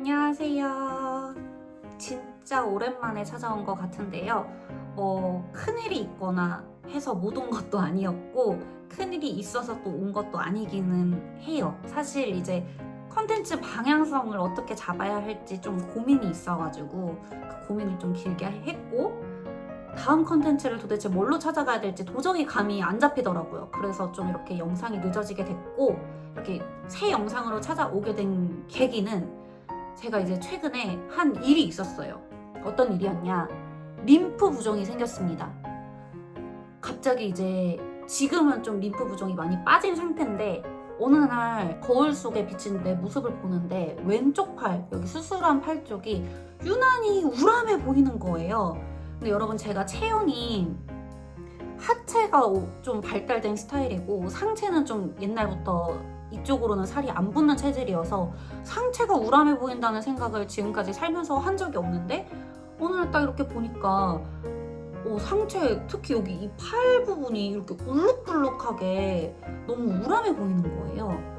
안녕하세요. 진짜 오랜만에 찾아온 것 같은데요. 큰일이 있거나 해서 못 온 것도 아니었고, 큰일이 있어서 또 온 것도 아니기는 해요. 사실 이제 컨텐츠 방향성을 어떻게 잡아야 할지 좀 고민이 있어가지고, 그 고민을 좀 길게 했고, 다음 컨텐츠를 도대체 뭘로 찾아가야 될지 도저히 감이 안 잡히더라고요. 그래서 좀 이렇게 영상이 늦어지게 됐고, 이렇게 새 영상으로 찾아오게 된 계기는 제가 이제 최근에 한 일이 있었어요. 어떤 일이었냐? 림프 부종이 생겼습니다. 갑자기 이제 지금은 좀 림프 부종이 많이 빠진 상태인데 어느 날 거울 속에 비친 내 모습을 보는데 왼쪽 팔, 여기 수술한 팔 쪽이 유난히 우람해 보이는 거예요. 근데 여러분, 제가 체형이 하체가 좀 발달된 스타일이고 상체는 좀 옛날부터 이쪽으로는 살이 안 붙는 체질이어서 상체가 우람해 보인다는 생각을 지금까지 살면서 한 적이 없는데 어느 날 딱 이렇게 보니까 상체, 특히 여기 이 팔 부분이 이렇게 울룩불룩하게 너무 우람해 보이는 거예요.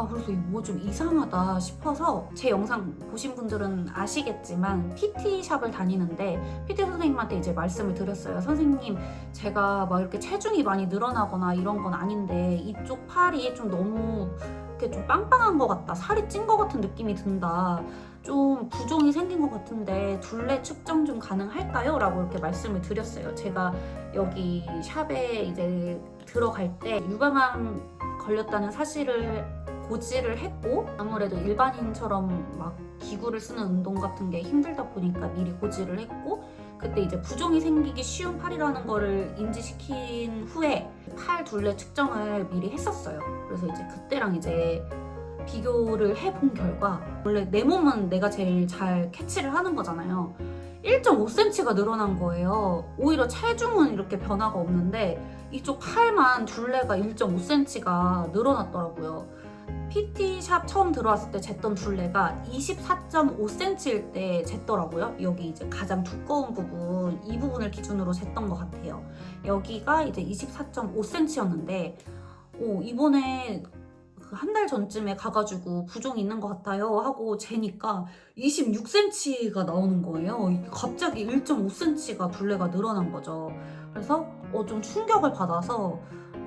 그래서 뭐 좀 이상하다 싶어서, 제 영상 보신 분들은 아시겠지만 PT샵을 다니는데 PT 선생님한테 이제 말씀을 드렸어요. 선생님, 제가 막 이렇게 체중이 많이 늘어나거나 이런 건 아닌데 이쪽 팔이 좀 너무 이렇게 좀 빵빵한 것 같다, 살이 찐 것 같은 느낌이 든다, 좀 부종이 생긴 것 같은데 둘레 측정 좀 가능할까요? 라고 이렇게 말씀을 드렸어요. 제가 여기 샵에 이제 들어갈 때 유방암 걸렸다는 사실을 고지를 했고, 아무래도 일반인처럼 막 기구를 쓰는 운동 같은 게 힘들다 보니까 미리 고지를 했고, 그때 이제 부종이 생기기 쉬운 팔이라는 거를 인지시킨 후에 팔 둘레 측정을 미리 했었어요. 그래서 이제 그때랑 이제 비교를 해본 결과, 원래 내 몸은 내가 제일 잘 캐치를 하는 거잖아요. 1.5cm가 늘어난 거예요. 오히려 체중은 이렇게 변화가 없는데 이쪽 팔만 둘레가 1.5cm가 늘어났더라고요. PT샵 처음 들어왔을 때 쟀던 둘레가 24.5cm일 때 쟀더라고요. 여기 이제 가장 두꺼운 부분, 이 부분을 기준으로 쟀던 것 같아요. 여기가 이제 24.5cm였는데 이번에 한 달 전쯤에 가가지고 부종이 있는 것 같아요 하고 재니까 26cm가 나오는 거예요. 갑자기 1.5cm가 둘레가 늘어난 거죠. 그래서 좀 충격을 받아서,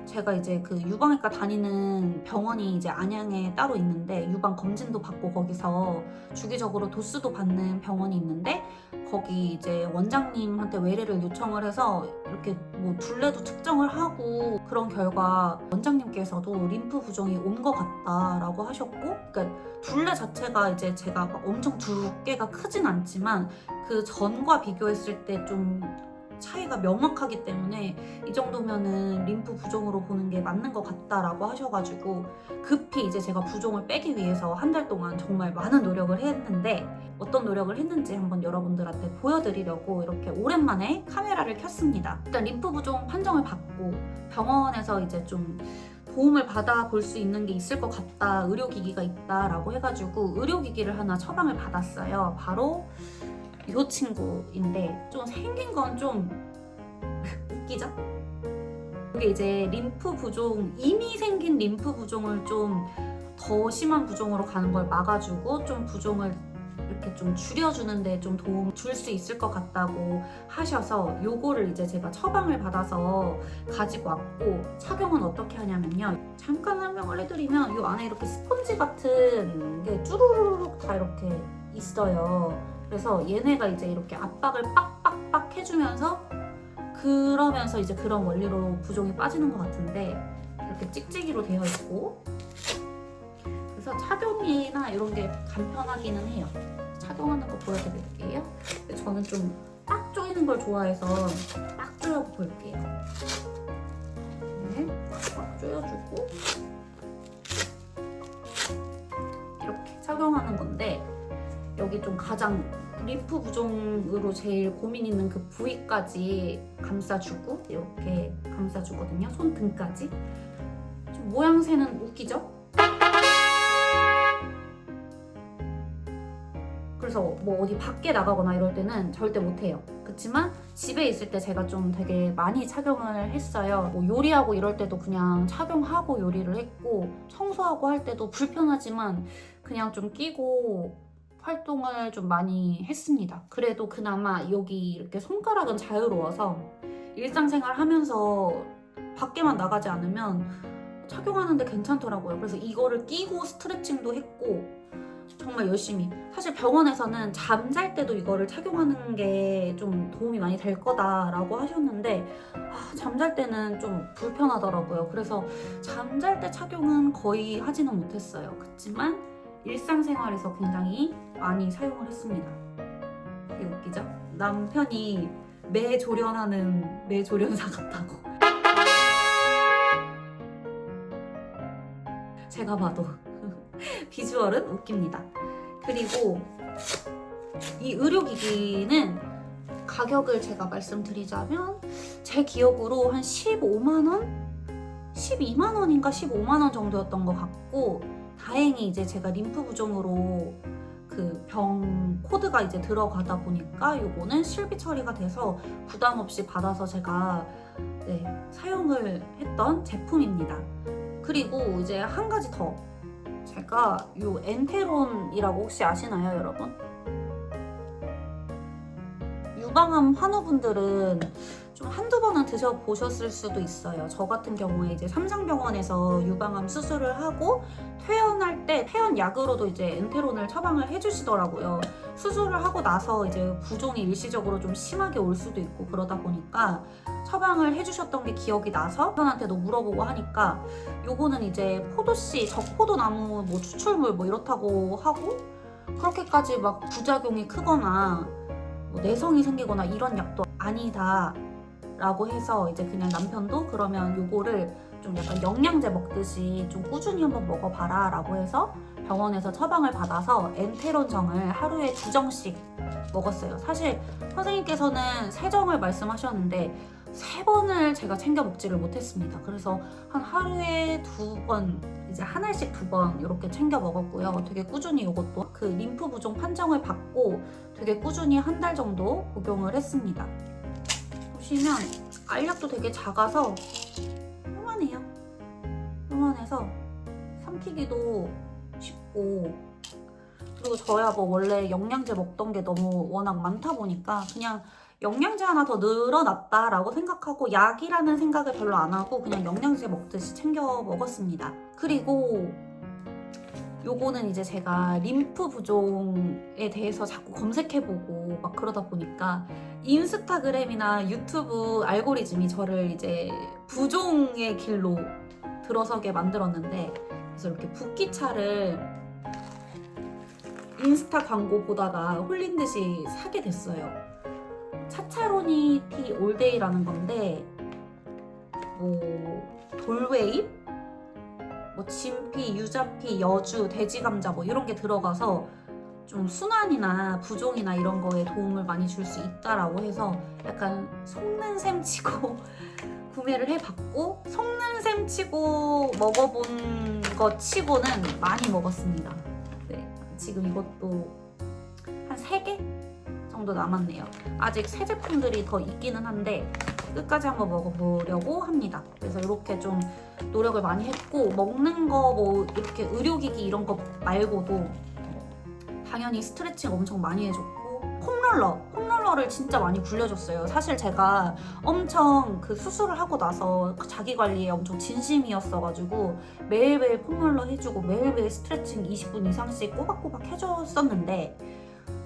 제가 이제 그 유방외과 다니는 병원이 이제 안양에 따로 있는데 유방 검진도 받고 거기서 주기적으로 도수도 받는 병원이 있는데, 거기 이제 원장님한테 외래를 요청을 해서 이렇게 뭐 둘레도 측정을 하고 그런 결과 원장님께서도 림프 부종이 온 것 같다라고 하셨고, 그러니까 둘레 자체가 이제 제가 막 엄청 두께가 크진 않지만 그 전과 비교했을 때 좀 차이가 명확하기 때문에 이 정도면은 림프 부종으로 보는 게 맞는 것 같다라고 하셔가지고 급히 이제 제가 부종을 빼기 위해서 한 달 동안 정말 많은 노력을 했는데, 어떤 노력을 했는지 한번 여러분들한테 보여드리려고 이렇게 오랜만에 카메라를 켰습니다. 일단 림프 부종 판정을 받고 병원에서 이제 좀 도움을 받아볼 수 있는 게 있을 것 같다, 의료기기가 있다라고 해가지고 의료기기를 하나 처방을 받았어요. 바로 이 친구인데, 좀 생긴 건 좀 웃기죠? 이게 이제 림프 부종, 이미 생긴 림프 부종을 좀 더 심한 부종으로 가는 걸 막아주고 좀 부종을 이렇게 좀 줄여주는데 좀 도움 줄 수 있을 것 같다고 하셔서 요거를 이제 제가 처방을 받아서 가지고 왔고, 착용은 어떻게 하냐면요, 잠깐 설명을 해드리면 요 안에 이렇게 스펀지 같은 게 쭈루루룩 다 이렇게 있어요. 그래서 얘네가 이제 이렇게 압박을 빡빡빡 해주면서, 그러면서 이제 그런 원리로 부종이 빠지는 것 같은데, 이렇게 찍찍이로 되어 있고, 그래서 착용이나 이런 게 간편하기는 해요. 착용하는 거 보여드릴게요. 근데 저는 좀 딱 조이는 걸 좋아해서 딱 조여 볼게요. 네, 딱 조여주고 이렇게 착용하는 건데, 여기 좀 가장 림프 부종으로 제일 고민 있는 그 부위까지 감싸주고 이렇게 감싸주거든요. 손등까지. 좀 모양새는 웃기죠? 그래서 뭐 어디 밖에 나가거나 이럴 때는 절대 못해요. 그렇지만 집에 있을 때 제가 좀 되게 많이 착용을 했어요. 뭐 요리하고 이럴 때도 그냥 착용하고 요리를 했고, 청소하고 할 때도 불편하지만 그냥 좀 끼고 활동을 좀 많이 했습니다. 그래도 그나마 여기 이렇게 손가락은 자유로워서 일상생활 하면서 밖에만 나가지 않으면 착용하는데 괜찮더라고요. 그래서 이거를 끼고 스트레칭도 했고 정말 열심히. 사실 병원에서는 잠잘 때도 이거를 착용하는 게 좀 도움이 많이 될 거다라고 하셨는데 잠잘 때는 좀 불편하더라고요. 그래서 잠잘 때 착용은 거의 하지는 못했어요. 그렇지만 일상생활에서 굉장히 많이 사용을 했습니다. 되게 웃기죠? 남편이 매조련하는 매조련사 같다고. 제가 봐도 비주얼은 웃깁니다. 그리고 이 의료기기는 가격을 제가 말씀드리자면 제 기억으로 한 15만원? 12만원인가 15만원 정도였던 것 같고 다행히 이제 제가 림프 부종으로 그 병 코드가 이제 들어가다 보니까 요거는 실비 처리가 돼서 부담 없이 받아서 제가 사용을 했던 제품입니다. 그리고 이제 한 가지 더 제가 요 엔테론이라고 혹시 아시나요, 여러분? 유방암 환우분들은 좀 한두 번은 드셔보셨을 수도 있어요. 저 같은 경우에 이제 삼성병원에서 유방암 수술을 하고 퇴원할 때 퇴원약으로도 이제 엔테론을 처방을 해주시더라고요. 수술을 하고 나서 이제 부종이 일시적으로 좀 심하게 올 수도 있고 그러다 보니까 처방을 해주셨던 게 기억이 나서 남편한테도 물어보고 하니까 요거는 이제 포도씨, 적포도나무 뭐 추출물 뭐 이렇다고 하고 그렇게까지 막 부작용이 크거나 뭐 내성이 생기거나 이런 약도 아니다 라고 해서 이제 그냥 남편도 그러면 요거를 좀 약간 영양제 먹듯이 좀 꾸준히 한번 먹어봐라 라고 해서 병원에서 처방을 받아서 엔테론정을 하루에 2정씩 먹었어요. 사실 선생님께서는 3정을 말씀하셨는데 3번을 제가 챙겨 먹지를 못했습니다. 그래서 한 하루에 2번, 이제 한 알씩 2번 이렇게 챙겨 먹었고요. 되게 꾸준히 이것도 그 림프 부종 판정을 받고 되게 꾸준히 한 달 정도 복용을 했습니다. 보시면 알약도 되게 작아서 요만해요. 요만해서 삼키기도 쉽고 그리고 저야 뭐 원래 영양제 먹던 게 너무 워낙 많다 보니까 그냥 영양제 하나 더 늘어났다라고 생각하고 약이라는 생각을 별로 안 하고 그냥 영양제 먹듯이 챙겨 먹었습니다. 그리고 요거는 이제 제가 림프 부종에 대해서 자꾸 검색해보고 막 그러다 보니까 인스타그램이나 유튜브 알고리즘이 저를 이제 부종의 길로 들어서게 만들었는데 그래서 이렇게 붓기차를 인스타 광고 보다가 홀린 듯이 사게 됐어요. 차차로니티 올데이라는 건데 뭐 돌웨잎, 뭐 진피, 유자피, 여주, 돼지감자 뭐 이런 게 들어가서 좀 순환이나 부종이나 이런 거에 도움을 많이 줄 수 있다라고 해서 약간 속는 셈 치고 구매를 해봤고 속는 셈 치고 먹어본 것 치고는 많이 먹었습니다. 네, 지금 이것도 한 3개 정도 남았네요. 아직 새 제품들이 더 있기는 한데 끝까지 한번 먹어보려고 합니다. 그래서 이렇게 좀 노력을 많이 했고 먹는 거 뭐 이렇게 의료기기 이런 거 말고도 당연히 스트레칭 엄청 많이 해줬고 폼롤러를 진짜 많이 굴려줬어요. 사실 제가 엄청 그 수술을 하고 나서 자기 관리에 엄청 진심이었어가지고 매일매일 폼롤러 해주고 매일매일 스트레칭 20분 이상씩 꼬박꼬박 해줬었는데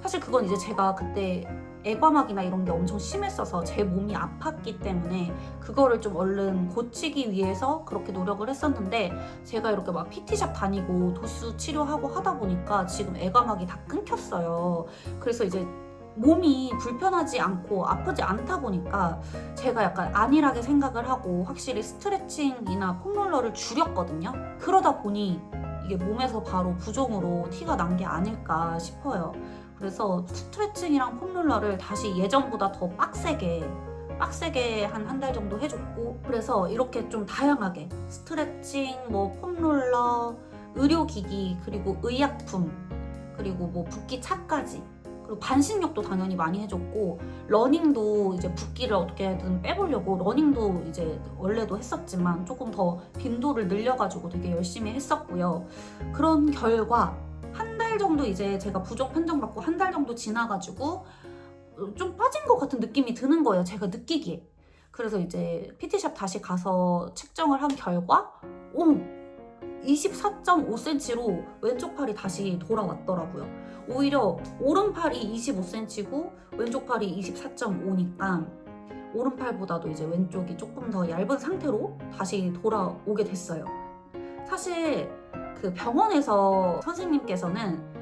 사실 그건 이제 제가 그때 애과막이나 이런 게 엄청 심했어서 제 몸이 아팠기 때문에 그거를 좀 얼른 고치기 위해서 그렇게 노력을 했었는데 제가 이렇게 막 PT샵 다니고 도수 치료하고 하다 보니까 지금 애과막이 다 끊겼어요. 그래서 이제 몸이 불편하지 않고 아프지 않다 보니까 제가 약간 안일하게 생각을 하고 확실히 스트레칭이나 폼롤러를 줄였거든요. 그러다 보니 이게 몸에서 바로 부종으로 티가 난 게 아닐까 싶어요. 그래서 스트레칭이랑 폼롤러를 다시 예전보다 더 빡세게 한 달 정도 해줬고 그래서 이렇게 좀 다양하게 스트레칭, 뭐 폼롤러, 의료기기, 그리고 의약품, 그리고 뭐 붓기차까지 그리고 반신욕도 당연히 많이 해줬고 러닝도 이제 붓기를 어떻게든 빼보려고 러닝도 이제 원래도 했었지만 조금 더 빈도를 늘려가지고 되게 열심히 했었고요. 그런 결과 한 달 달 정도 이제 제가 부종 판정받고 한 달 정도 지나가지고 좀 빠진 것 같은 느낌이 드는 거예요. 제가 느끼기에. 그래서 이제 PT샵 다시 가서 측정을 한 결과 24.5cm로 왼쪽 팔이 다시 돌아왔더라고요. 오히려 오른팔이 25cm고 왼쪽 팔이 24.5니까 오른팔보다도 이제 왼쪽이 조금 더 얇은 상태로 다시 돌아오게 됐어요. 사실 그 병원에서 선생님께서는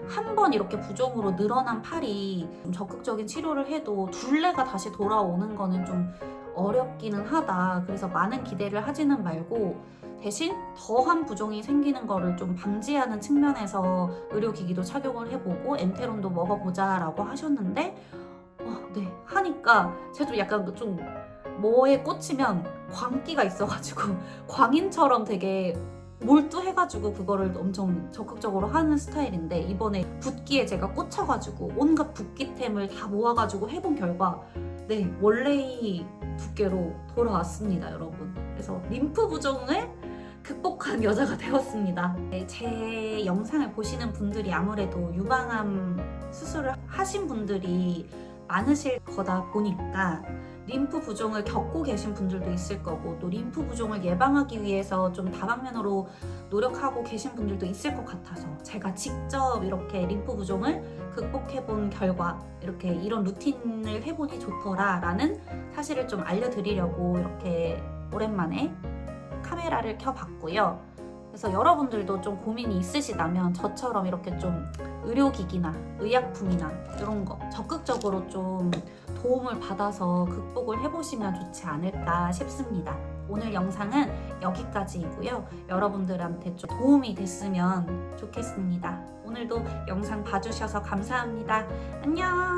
한 번 이렇게 부종으로 늘어난 팔이 좀 적극적인 치료를 해도 둘레가 다시 돌아오는 거는 좀 어렵기는 하다. 그래서 많은 기대를 하지는 말고 대신 더한 부종이 생기는 거를 좀 방지하는 측면에서 의료기기도 착용을 해보고 엔테론도 먹어보자 라고 하셨는데 네, 하니까 제가 좀 약간 좀 뭐에 꽂히면 광기가 있어가지고 광인처럼 되게 몰두해가지고 그거를 엄청 적극적으로 하는 스타일인데 이번에 붓기에 제가 꽂혀가지고 온갖 붓기템을 다 모아가지고 해본 결과 네, 원래의 두께로 돌아왔습니다, 여러분. 그래서 림프 부종을 극복한 여자가 되었습니다. 네, 제 영상을 보시는 분들이 아무래도 유방암 수술을 하신 분들이 많으실 거다 보니까 림프 부종을 겪고 계신 분들도 있을 거고 또 림프 부종을 예방하기 위해서 좀 다방면으로 노력하고 계신 분들도 있을 것 같아서 제가 직접 이렇게 림프 부종을 극복해 본 결과 이렇게 이런 루틴을 해보니 좋더라 라는 사실을 좀 알려드리려고 이렇게 오랜만에 카메라를 켜봤고요. 그래서 여러분들도 좀 고민이 있으시다면 저처럼 이렇게 좀 의료기기나 의약품이나 이런 거 적극적으로 좀 도움을 받아서 극복을 해보시면 좋지 않을까 싶습니다. 오늘 영상은 여기까지이고요. 여러분들한테 좀 도움이 됐으면 좋겠습니다. 오늘도 영상 봐주셔서 감사합니다. 안녕!